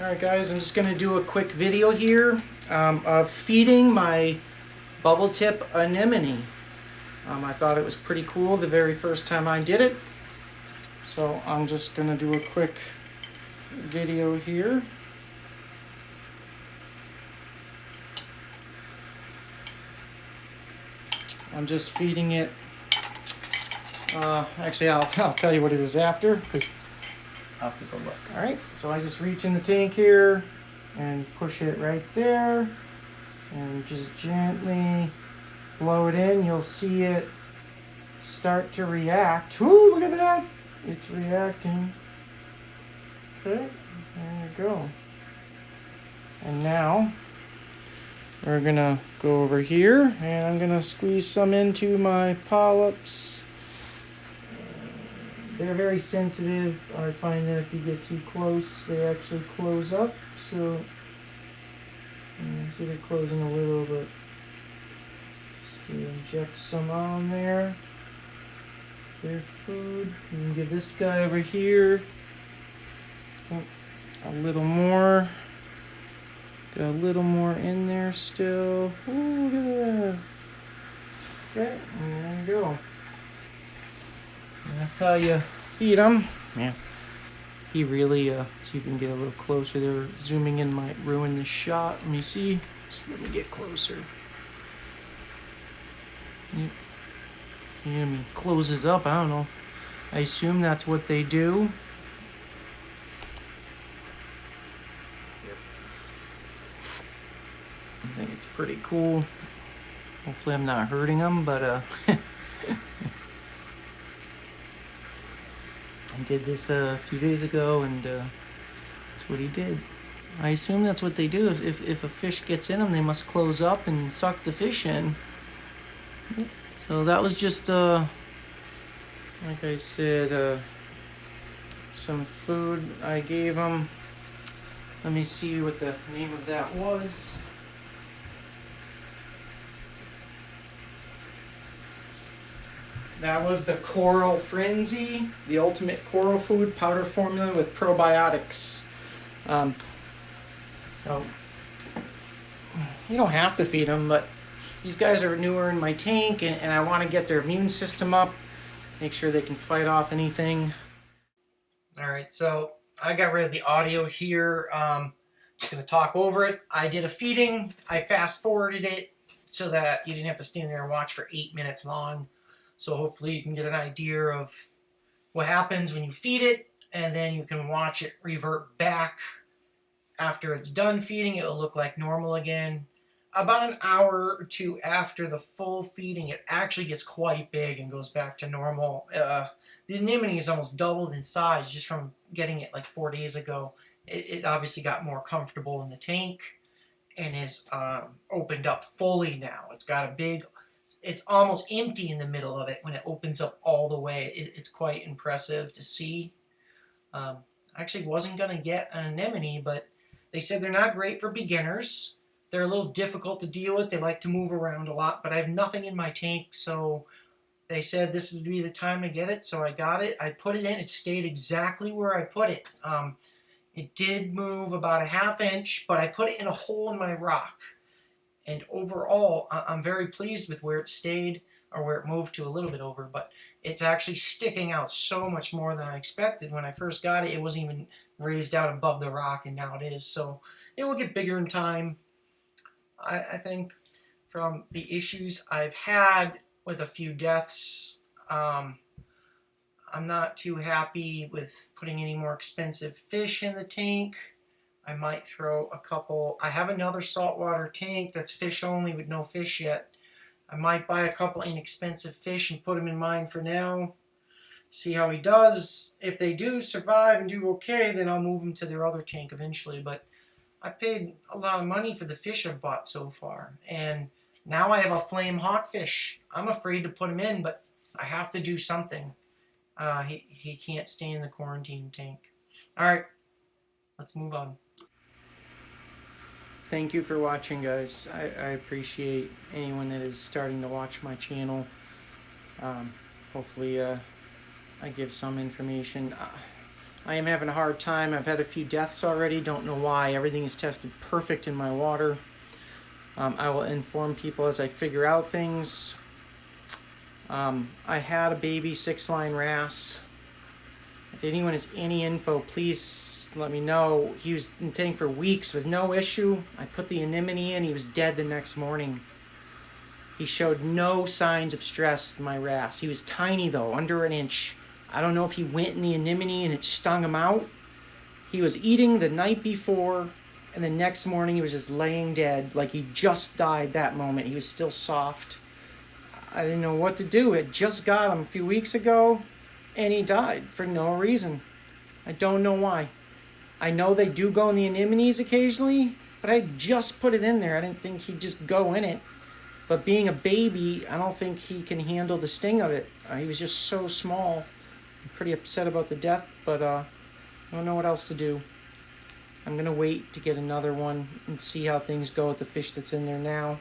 Alright guys, I'm just going to do a quick video here of feeding my bubble tip anemone. I thought it was pretty cool the very first time I did it. So I'm just going to do a quick video here. I'm just feeding it. Actually, I'll tell you what it is after, because I'll take a look. Alright, so I just reach in the tank here and push it right there and just gently blow it in. You'll see it start to react. Ooh, look at that! It's reacting. Okay, there you go. And now we're gonna go over here and I'm gonna squeeze some into my polyps. They're very sensitive. I find that if you get too close, they actually close up. So, see they're closing a little, but just to inject some on there. It's their food. You can give this guy over here a little more. Got a little more in there still. Ooh, look at that. Okay, and there you go. That's how you feed them. Yeah. He really, see if you can get a little closer there. Zooming in might ruin the shot. Let me see. Just let me get closer. See him, he closes up. I don't know. I assume that's what they do. I think it's pretty cool. Hopefully I'm not hurting them, but I did this a few days ago, and that's what he did. I assume that's what they do. If a fish gets in them, they must close up and suck the fish in. So that was just, like I said, some food I gave them. Let me see what the name of that was. That was the Coral Frenzy, the ultimate coral food powder formula with probiotics. So you don't have to feed them, but these guys are newer in my tank, and I want to get their immune system up, make sure they can fight off anything. Alright, so I got rid of the audio here. Just going to talk over it. I did a feeding. I fast forwarded it so that you didn't have to stand there and watch for 8 minutes long. So hopefully you can get an idea of what happens when you feed it, and then you can watch it revert back after it's done feeding. It will look like normal again. About an hour or two after the full feeding, it actually gets quite big and goes back to normal. The anemone is almost doubled in size just from getting it like 4 days ago. It obviously got more comfortable in the tank and is opened up fully now. It's got a big... It's almost empty in the middle of it when it opens up all the way. It's quite impressive to see. I actually wasn't going to get an anemone, but they said they're not great for beginners. They're a little difficult to deal with. They like to move around a lot, but I have nothing in my tank, so they said this would be the time to get it, so I got it. I put it in. It stayed exactly where I put it. It did move about a ½ inch, but I put it in a hole in my rock. And overall, I'm very pleased with where it stayed, or where it moved to a little bit over, but it's actually sticking out so much more than I expected. When I first got it, it wasn't even raised out above the rock, and now it is. So it will get bigger in time. I think from the issues I've had with a few deaths, I'm not too happy with putting any more expensive fish in the tank. I might throw a couple. I have another saltwater tank that's fish only with no fish yet. I might buy a couple inexpensive fish and put them in mine for now. See how he does. If they do survive and do okay, then I'll move them to their other tank eventually. But I paid a lot of money for the fish I've bought so far. And now I have a flame hawkfish. I'm afraid to put him in, but I have to do something. He can't stay in the quarantine tank. Alright, let's move on. Thank you for watching, guys. I appreciate anyone that is starting to watch my channel. Hopefully I give some information. I am having a hard time. I've had a few deaths already. Don't know why. Everything is tested perfect in my water. I will inform people as I figure out things. I had a baby 6-line wrasse. If anyone has any info, please let me know. He was in the tank for weeks with no issue. I put the anemone in. He was dead the next morning. He showed no signs of stress, my wrasse. He was tiny though, under an inch. I don't know if he went in the anemone and it stung him out. He was eating the night before, and the next morning he was just laying dead, like he just died that moment. He was still soft. I didn't know what to do. It just got him a few weeks ago, and he died for no reason. I don't know why. I know they do go in the anemones occasionally, but I just put it in there. I didn't think he'd just go in it. But being a baby, I don't think he can handle the sting of it. He was just so small. I'm pretty upset about the death, but I don't know what else to do. I'm going to wait to get another one and see how things go with the fish that's in there now.